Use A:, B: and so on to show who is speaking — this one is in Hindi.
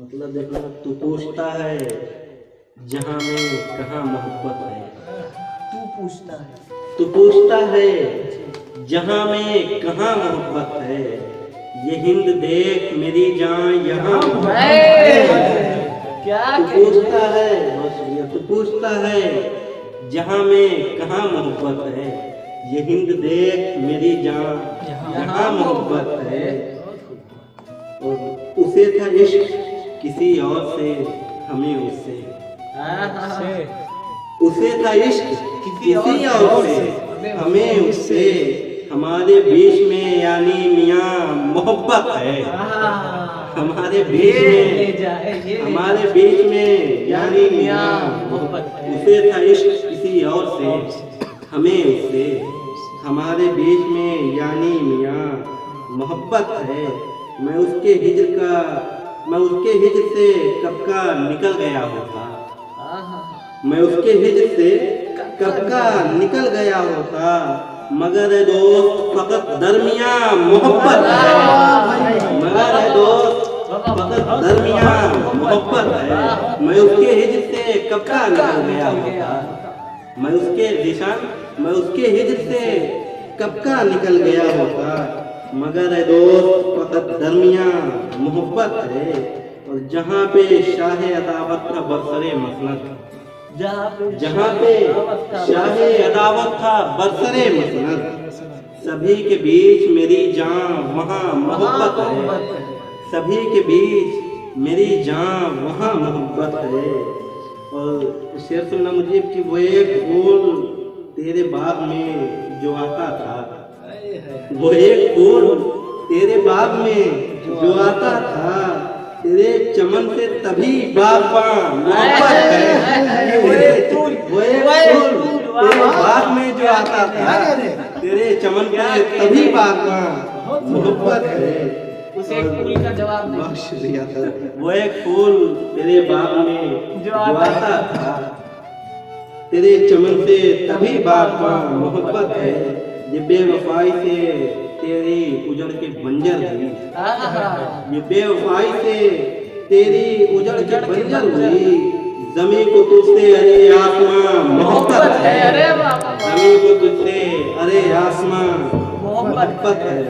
A: मतलब देखना, तू पूछता है जहाँ में कहाँ मोहब्बत है।
B: तू पूछता है,
A: तू पूछता है जहाँ में कहाँ मोहब्बत है। ये हिंद देख मेरी जान यहाँ
B: क्या
A: तू पूछता है, बहुत शुक्रिया। तू पूछता है जहाँ में कहाँ मोहब्बत है। ये हिंद देख मेरी जान यहाँ मोहब्बत है। और उसे था इश्क किसी और से, हमें उससे। उसे था इश्क किसी और से, हमें उससे। हमारे बीच में यानी मियाँ मोहब्बत है। हमारे बीच में यानी मियाँ मोहब्बत है। उसे था इश्क किसी और से, हमें उससे। हमारे बीच में यानी मियाँ मोहब्बत है। मैं उसके हिज्र से कब का निकल गया होता। मैं उसके हिज्र से कब का निकल गया होता। मगर है दोस्त फकत दरमिया मोहब्बत है। मगर है दोस्त फकत दरमिया मोहब्बत है। मैं उसके हिज्र से कब का निकल गया होता। मैं उसके हिज्र से कब का निकल गया होता। मगर है दोस्त फकत दरमिया मोहब्बत है। और जहाँ पे शाहे अदावत था बरसरे मसनद, जहाँ पे शाहे अदावत था बरसरे मसनद। सभी के बीच मेरी जान वहाँ मोहब्बत है। सभी के बीच मेरी जान वहाँ मोहब्बत है। और शेर सुनना मुझे कि वो एक फूल तेरे बाग में जो आता था। वो एक फूल तेरे बाग में जो आता था। तेरे चमन से तभी बागबान मोहब्बत है। वो एक फूल तेरे बाग में जो आता था। तेरे चमन से तभी बागबान मोहब्बत है।
B: उस एक फूल का जवाब नहीं।
A: बहुत शुक्रिया सर। वो एक फूल तेरे बाग में जो आता था। तेरे चमन से तभी बागबान मोहब्बत है। ये बेवफाई से तेरी उजड़ के बंजर हुई। ये बेवफाई से तेरी उजड़ के बंजर हुई। जमीन को तुझसे अरे आसमां मोहब्बत है। जमीन को तुझसे अरे आसमां मोहब्बत है।